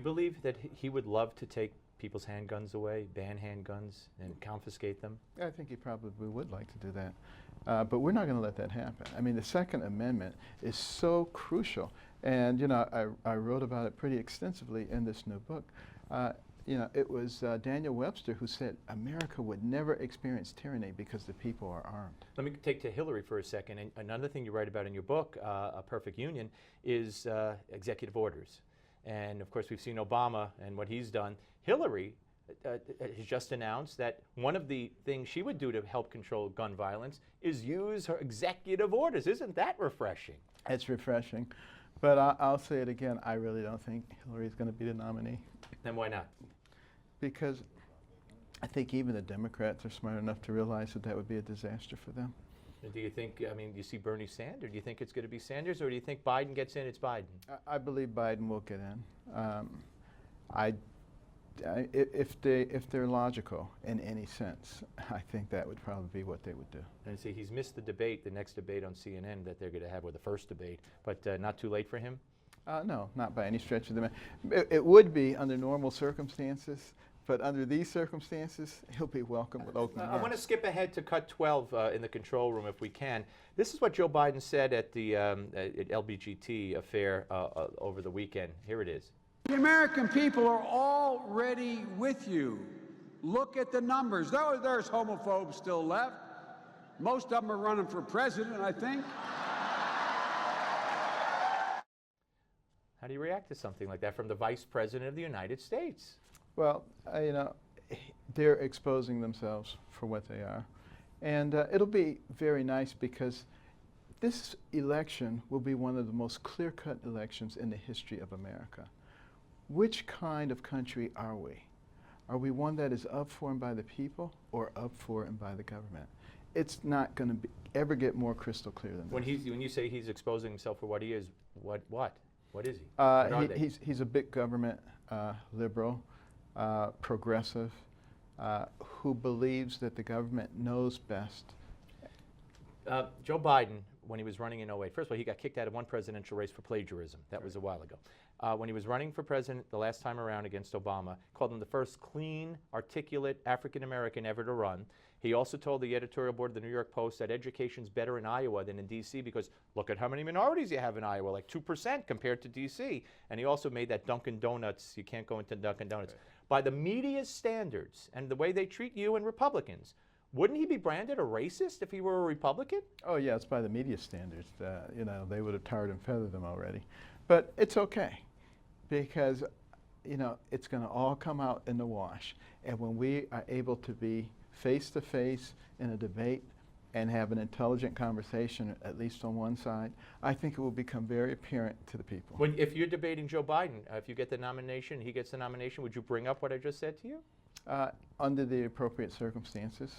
believe that he would love to take people's handguns away, ban handguns, and confiscate them? I think he probably would like to do that. But we're not going to let that happen. I mean, the Second Amendment is so crucial. And, you know, I wrote about it pretty extensively in this new book. You know, it was Daniel Webster who said America would never experience tyranny because the people are armed. Let me take to Hillary for a second. And another thing you write about in your book, A Perfect Union, is executive orders. And of course, we've seen Obama and what he's done. Hillary has just announced that one of the things she would do to help control gun violence is use her executive orders. Isn't that refreshing? It's refreshing. But I'll say it again, I really don't think Hillary's going to be the nominee. Then why not? Because I think even the Democrats are smart enough to realize that that would be a disaster for them. And do you think, I mean, do you see Bernie Sanders? Do you think it's going to be Sanders, or do you think Biden gets in, it's Biden? I believe Biden will get in. If they're logical in any sense, I think that would probably be what they would do. And see, he's missed the debate, the next debate on CNN that they're going to have, or the first debate, but not too late for him? No, not by any stretch of the it would be under normal circumstances, but under these circumstances, he'll be welcome with open arms. I want to skip ahead to cut 12 in the control room if we can. This is what Joe Biden said at the at LBGT affair over the weekend. Here it is. The American people are already with you. Look at the numbers. There's homophobes still left. Most of them are running for president, I think. How do you react to something like that from the Vice President of the United States? Well, you know, they're exposing themselves for what they are. And it'll be very nice because this election will be one of the most clear-cut elections in the history of America. Which kind of country are we? Are we one that is up for and by the people, or up for and by the government? It's not going to ever get more crystal clear than when this. When you say he's exposing himself for what he is, what is he? He's a big government liberal, progressive, who believes that the government knows best. Joe Biden, when he was running in 08, first of all, he got kicked out of one presidential race for plagiarism. That was a while ago. When he was running for president the last time around against Obama, called him the first clean, articulate African-American ever to run. He also told the editorial board of the New York Post that education's better in Iowa than in D.C. because look at how many minorities you have in Iowa, like 2% compared to D.C. And he also made that Dunkin' Donuts, you can't go into Dunkin' Donuts. Right. By the media's standards and the way they treat you and Republicans, wouldn't he be branded a racist if he were a Republican? Oh, yeah, it's by the media standards. You know, they would have tarred and feathered him already. But it's okay because, you know, it's going to all come out in the wash. And when we are able to be face-to-face in a debate and have an intelligent conversation, at least on one side, I think it will become very apparent to the people. If you're debating Joe Biden, if you get the nomination, he gets the nomination, would you bring up what I just said to you? Under the appropriate circumstances,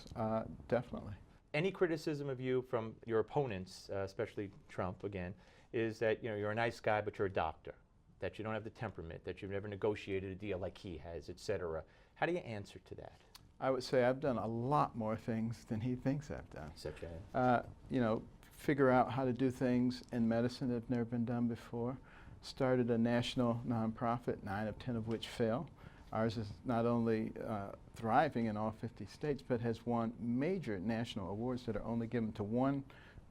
definitely. Any criticism of you from your opponents, especially Trump again, is that you're a nice guy, but you're a doctor, that you don't have the temperament, that you've never negotiated a deal like he has, etc. How do you answer to that? I would say I've done a lot more things than he thinks I've done. Such as? You know, figure out how to do things in medicine that have never been done before. Started a national nonprofit, 9 of 10 of which fail. Ours is not only thriving in all 50 states, but has won major national awards that are only given to one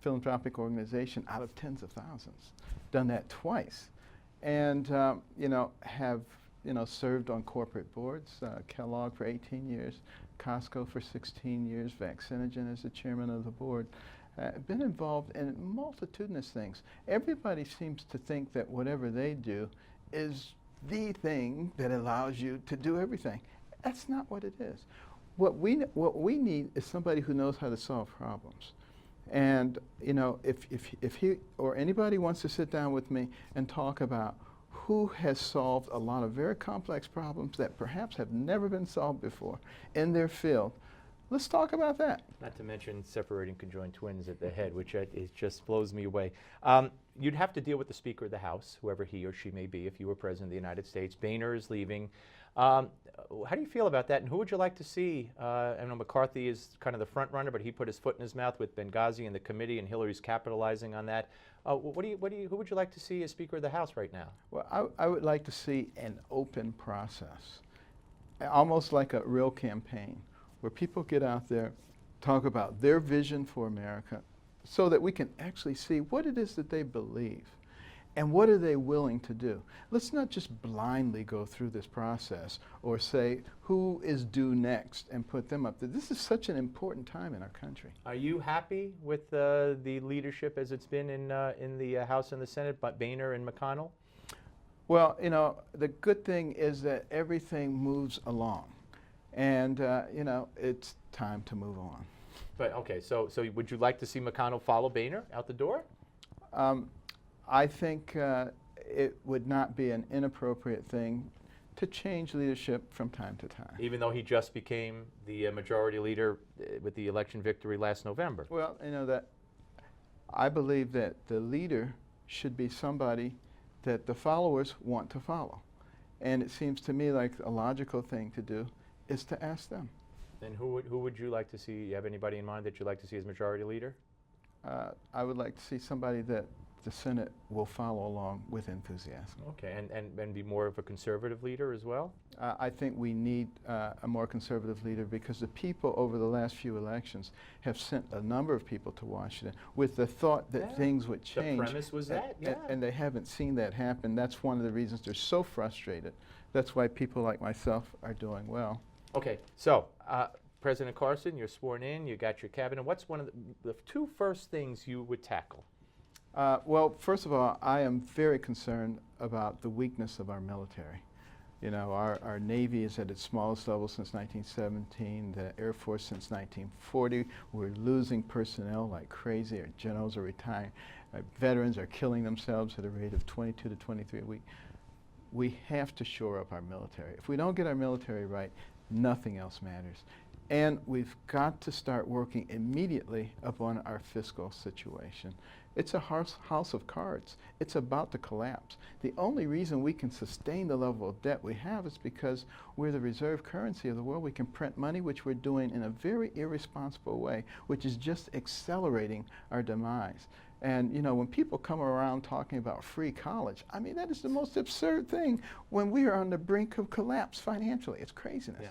philanthropic organization out of tens of thousands. Done that twice. And, you know, have served on corporate boards, Kellogg for 18 years, Costco for 16 years, Vaccinogen as the chairman of the board. Been involved in multitudinous things. Everybody seems to think that whatever they do is the thing that allows you to do everything. That's not what it is. What we need is somebody who knows how to solve problems. And you know, if he or anybody wants to sit down with me and talk about who has solved a lot of very complex problems that perhaps have never been solved before in their field, let's talk about that. Not to mention separating conjoined twins at the head, which it just blows me away. You'd have to deal with the Speaker of the House, whoever he or she may be, if you were President of the United States. Boehner is leaving. How do you feel about that, and who would you like to see? I know McCarthy is kind of the front runner, but he put his foot in his mouth with Benghazi and the committee, and Hillary's capitalizing on that. Who would you like to see as Speaker of the House right now? Well, I would like to see an open process, almost like a real campaign, where people get out there, talk about their vision for America, so that we can actually see what it is that they believe. And what are they willing to do? Let's not just blindly go through this process or say who is due next and put them up there. This is such an important time in our country. Are you happy with the leadership as it's been in the House and the Senate, but Boehner and McConnell? Well, you know, the good thing is that everything moves along. And, you know, it's time to move on. But, okay, so would you like to see McConnell follow Boehner out the door? I think it would not be an inappropriate thing to change leadership from time to time. Even though he just became the majority leader with the election victory last November. Well, you know, that I believe that the leader should be somebody that the followers want to follow. And it seems to me like a logical thing to do is to ask them. And who would you like to see? You have anybody in mind that you'd like to see as majority leader? I would like to see somebody that the Senate will follow along with enthusiasm. Okay, and be more of a conservative leader as well? I think we need a more conservative leader because the people over the last few elections have sent a number of people to Washington with the thought that things would change. The premise was that, yeah. And they haven't seen that happen. That's one of the reasons they're so frustrated. That's why people like myself are doing well. Okay, so President Carson, you're sworn in, you got your cabinet. What's one of the two first things you would tackle? Well, first of all, I am very concerned about the weakness of our military. You know, our Navy is at its smallest level since 1917, the Air Force since 1940. We're losing personnel like crazy. Our generals are retiring. Our veterans are killing themselves at a rate of 22 to 23 a week. We have to shore up our military. If we don't get our military right, nothing else matters. And we've got to start working immediately upon our fiscal situation. It's a house of cards. It's about to collapse. The only reason we can sustain the level of debt we have is because we're the reserve currency of the world. We can print money, which we're doing in a very irresponsible way, which is just accelerating our demise. And, you know, when people come around talking about free college, I mean, that is the most absurd thing when we are on the brink of collapse financially. It's craziness. Yeah.